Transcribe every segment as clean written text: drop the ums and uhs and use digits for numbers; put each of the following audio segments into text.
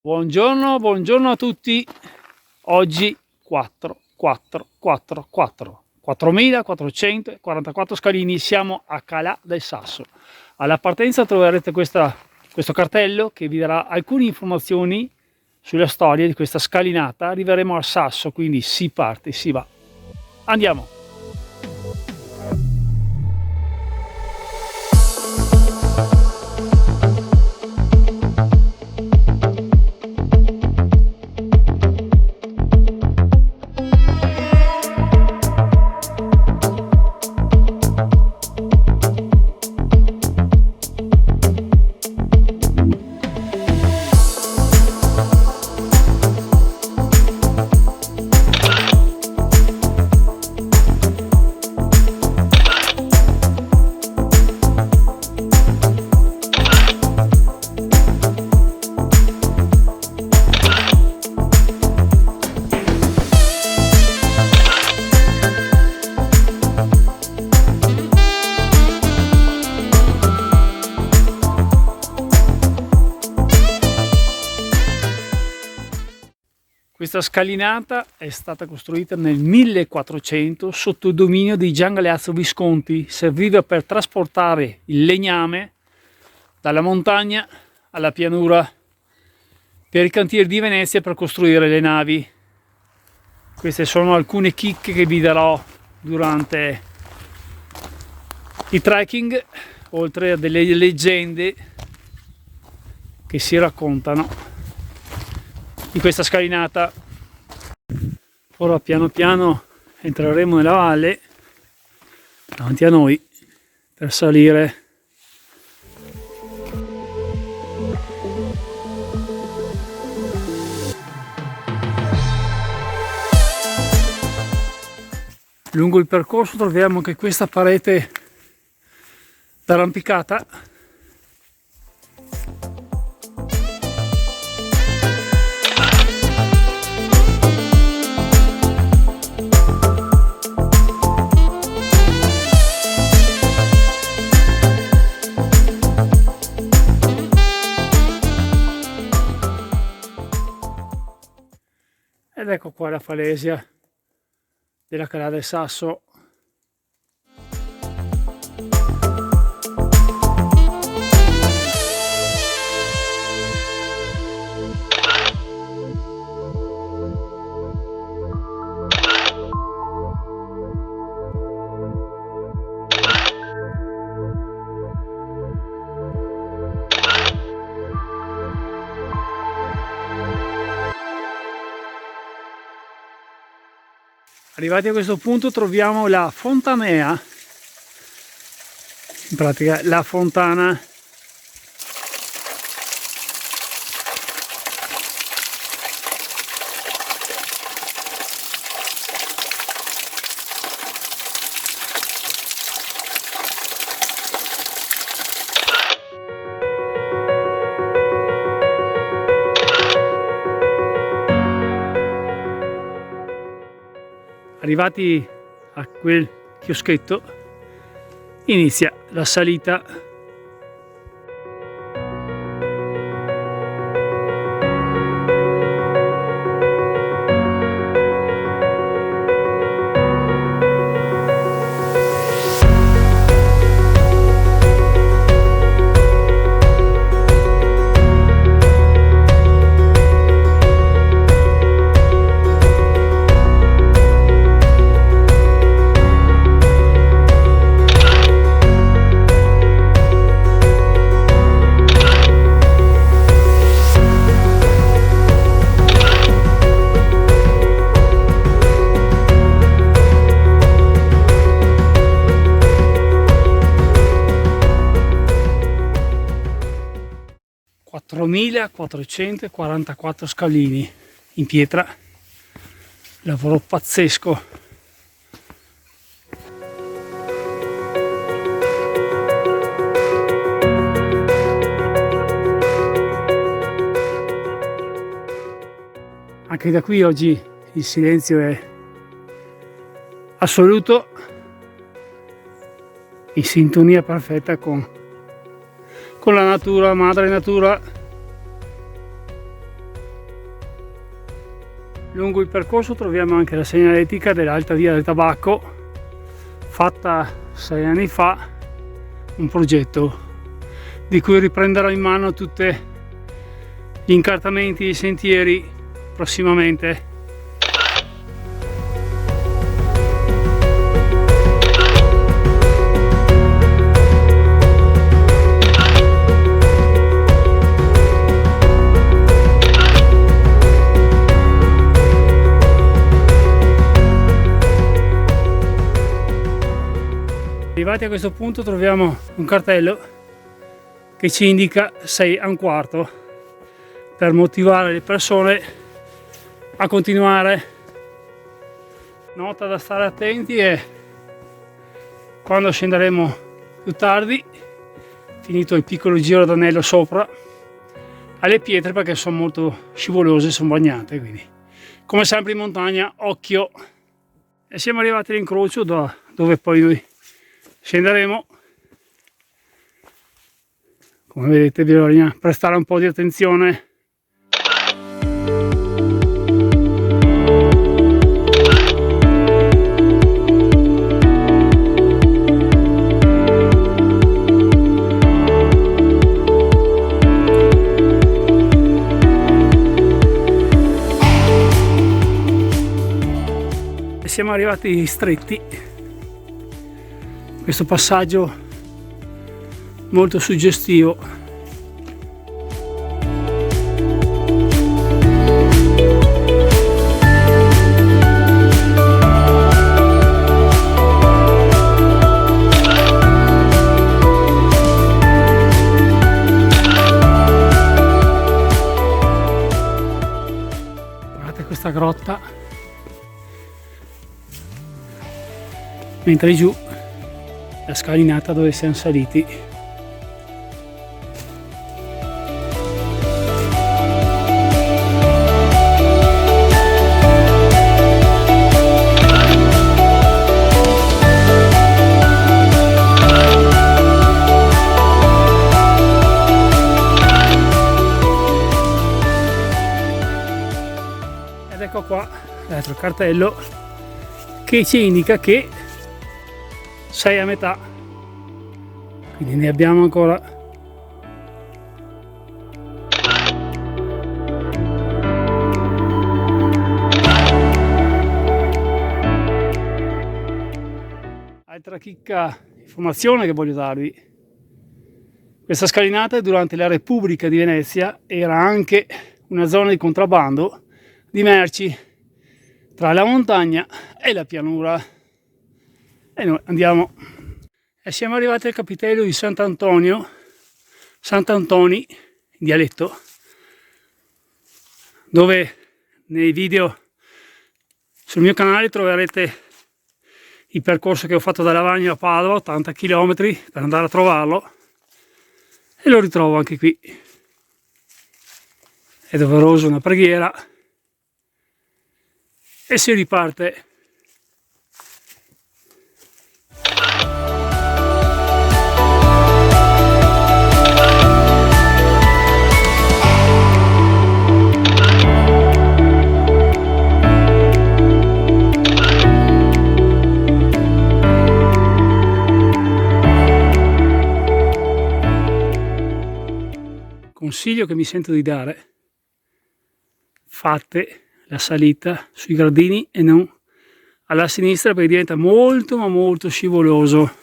Buongiorno, buongiorno a tutti. Oggi 4.444 scalini, siamo a Calà del Sasso. Alla partenza troverete questo cartello che vi darà alcune informazioni sulla storia di questa scalinata. Arriveremo al Sasso, quindi si parte, si va. Andiamo! Questa scalinata è stata costruita nel 1400 sotto il dominio di Gian Galeazzo Visconti. Serviva per trasportare il legname dalla montagna alla pianura per i cantieri di Venezia per costruire le navi. Queste sono alcune chicche che vi darò durante i trekking, oltre a delle leggende che si raccontano di questa scalinata. Ora piano piano entreremo nella valle davanti a noi per salire. Lungo il percorso troviamo anche questa parete d'arrampicata. Ed ecco qua la falesia della Calà del Sasso. Arrivati a questo punto troviamo la Fontanea, in pratica la fontana. Arrivati a quel chioschetto inizia la salita. (4.444 scalini in pietra), lavoro pazzesco. Anche da qui oggi il silenzio è assoluto, in sintonia perfetta con la natura, madre natura. Lungo il percorso troviamo anche la segnaletica dell'Alta Via del Tabacco, fatta 6 anni fa, un progetto di cui riprenderò in mano tutti gli incartamenti e i sentieri prossimamente. Arrivati a questo punto troviamo un cartello che ci indica 6:15 per motivare le persone a continuare. Nota da stare attenti è quando scenderemo più tardi, finito il piccolo giro d'anello sopra, alle pietre, perché sono molto scivolose, sono bagnate, quindi come sempre in montagna occhio. E siamo arrivati all'incrocio dove poi noi scenderemo. Come vedete bisogna prestare un po' di attenzione. E siamo arrivati stretti. Questo passaggio molto suggestivo. Guardate questa grotta, mentre giù la scalinata dove siamo saliti. Ed ecco qua l'altro cartello che ci indica che sei a metà, quindi ne abbiamo ancora. Altra chicca informazione che voglio darvi: questa scalinata durante la Repubblica di Venezia era anche una zona di contrabbando di merci tra la montagna e la pianura. E noi andiamo. E siamo arrivati al capitello di Sant'Antoni in dialetto, dove nei video sul mio canale troverete il percorso che ho fatto da Lavagno a Padova, 80 km, per andare a trovarlo, e lo ritrovo anche qui. È doveroso una preghiera e si riparte. Consiglio che mi sento di dare: fate la salita sui gradini e non alla sinistra, perché diventa molto ma molto scivoloso.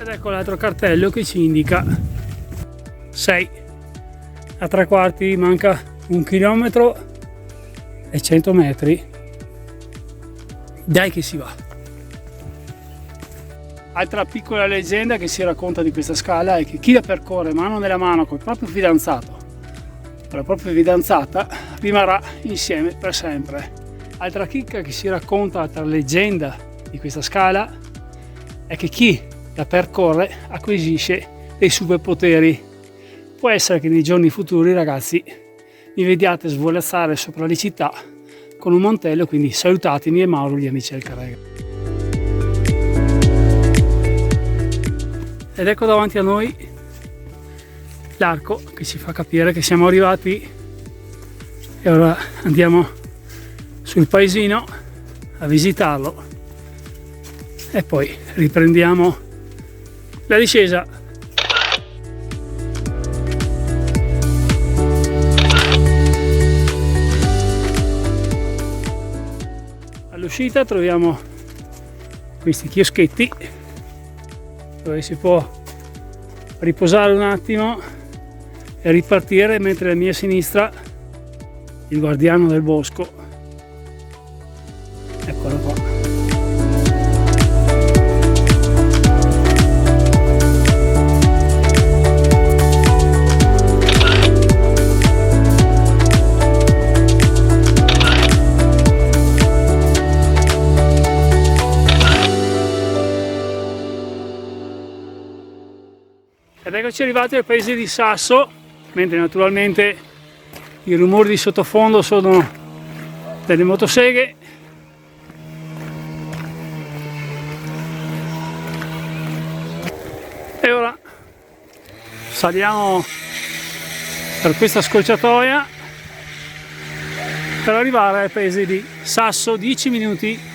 Ecco l'altro cartello che ci indica 6 a 3/4, manca 1 chilometro e 100 metri. Dai che si va. Altra piccola leggenda che si racconta di questa scala è che chi la percorre mano nella mano col proprio fidanzato o la propria fidanzata rimarrà insieme per sempre. Altra chicca che si racconta, altra leggenda di questa scala, è che chi la percorre acquisisce dei superpoteri. Può essere che nei giorni futuri, ragazzi, mi vediate svolazzare sopra le città con un mantello, quindi salutatemi e Mauro, gli amici del Carrega. Ed ecco davanti a noi l'arco che ci fa capire che siamo arrivati, e ora andiamo sul paesino a visitarlo e poi riprendiamo la discesa. All'uscita troviamo questi chioschetti dove si può riposare un attimo e ripartire, mentre a mia sinistra il guardiano del bosco, eccolo qua. Ed eccoci arrivati al paese di Sasso, mentre naturalmente i rumori di sottofondo sono delle motoseghe. E ora saliamo per questa scorciatoia per arrivare al paese di Sasso, 10 minuti.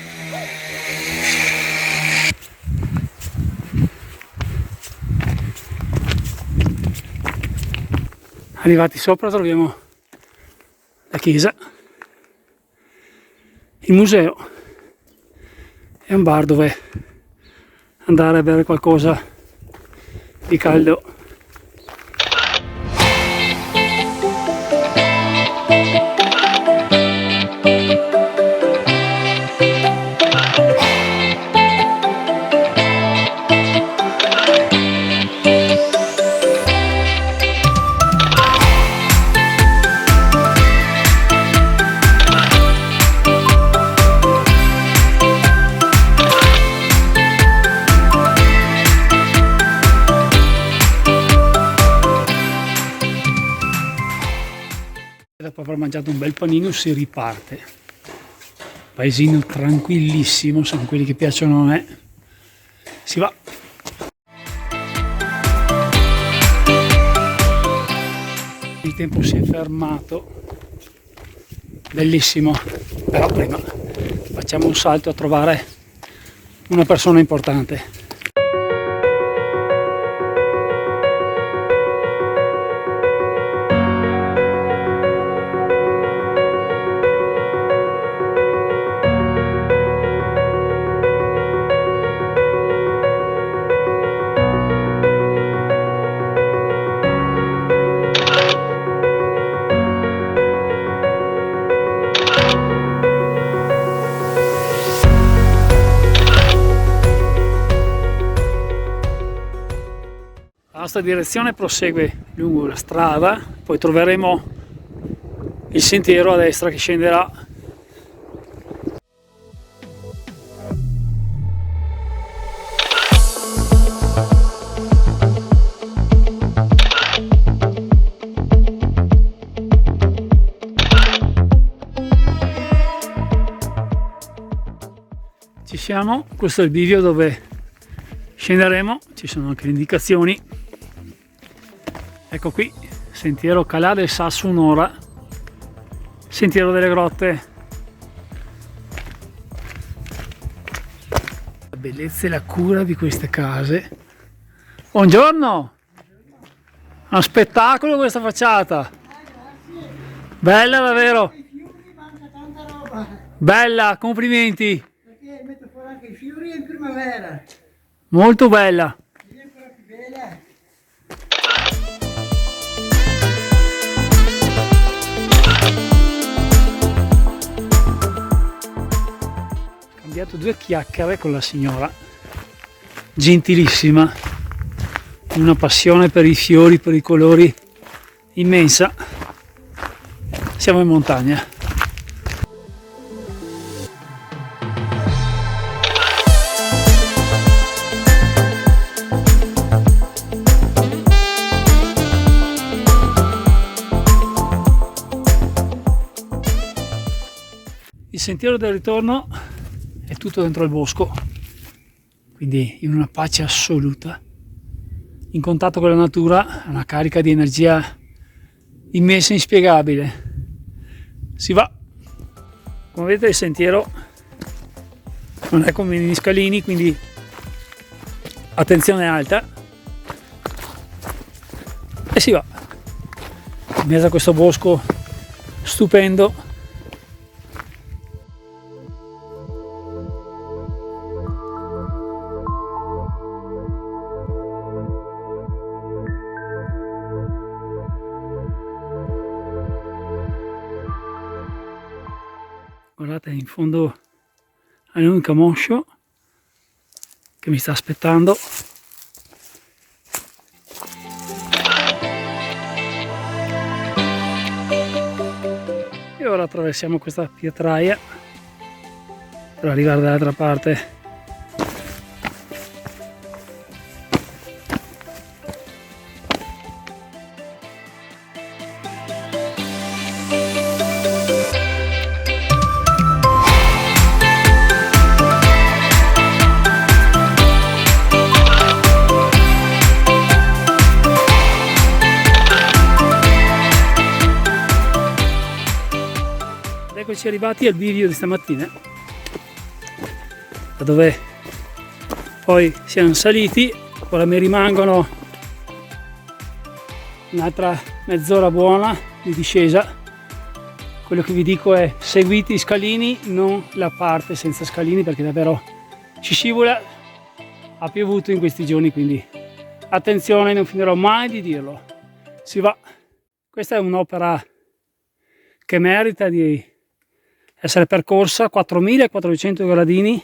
Arrivati sopra troviamo la chiesa, il museo e un bar dove andare a bere qualcosa di caldo. Dopo aver mangiato un bel panino si riparte. Paesino tranquillissimo, sono quelli che piacciono a me. Si va. Il tempo si è fermato, bellissimo, però prima facciamo un salto a trovare una persona importante. La nostra direzione prosegue lungo la strada, poi troveremo il sentiero a destra che scenderà. Ci siamo, questo è il bivio dove scenderemo, ci sono anche le indicazioni. Ecco qui, sentiero Calà del Sasso, un'ora, sentiero delle grotte. La bellezza e la cura di queste case. Buongiorno! Uno spettacolo questa facciata! Bella davvero! Bella, complimenti! Perché metto fuori anche i fiori in primavera. Molto bella! È ancora più bella. Ho cambiato due chiacchiere con la signora gentilissima, una passione per i fiori, per i colori immensa. Siamo in montagna. Il sentiero del ritorno è tutto dentro il bosco, quindi in una pace assoluta, in contatto con la natura, una carica di energia immensa e inspiegabile. Si va, come vedete il sentiero non è come negli scalini, quindi attenzione alta, e si va in mezzo a questo bosco stupendo. Guardate, in fondo all'unico moscio che mi sta aspettando. E ora attraversiamo questa pietraia per arrivare dall'altra parte. Eccoci arrivati al bivio di stamattina, da dove poi siamo saliti. Ora mi rimangono un'altra mezz'ora buona di discesa. Quello che vi dico è: seguite i scalini, non la parte senza scalini, perché davvero ci scivola. Ha piovuto in questi giorni, quindi attenzione, non finirò mai di dirlo. Si va. Questa è un'opera che merita di essere percorsa. 4400 gradini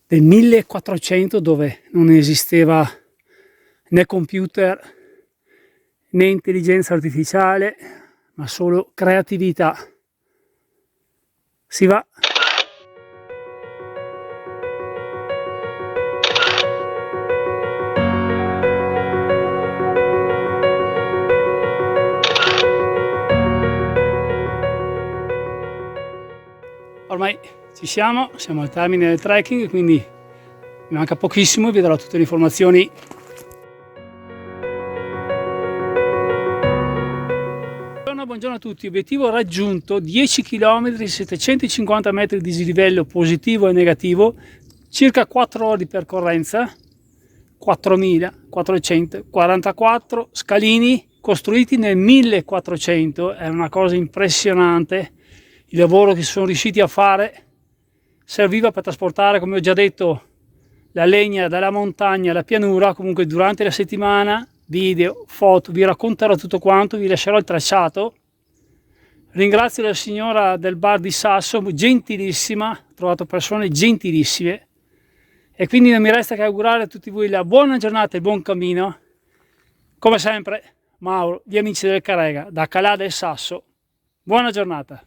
del 1400, dove non esisteva né computer né intelligenza artificiale, ma solo creatività. Si va. Ormai ci siamo al termine del trekking, quindi mi manca pochissimo e vi darò tutte le informazioni. Buongiorno a tutti, obiettivo raggiunto: 10 km, 750 metri di dislivello positivo e negativo, circa 4 ore di percorrenza, 4444 scalini costruiti nel 1400, è una cosa impressionante. Il lavoro che sono riusciti a fare serviva per trasportare, come ho già detto, la legna dalla montagna alla pianura. Comunque durante la settimana, video, foto, vi racconterò tutto quanto, vi lascerò il tracciato. Ringrazio la signora del bar di Sasso, gentilissima, ho trovato persone gentilissime, e quindi non mi resta che augurare a tutti voi la buona giornata e buon cammino. Come sempre, Mauro, gli amici del Carrega, da Calà del Sasso. Buona giornata.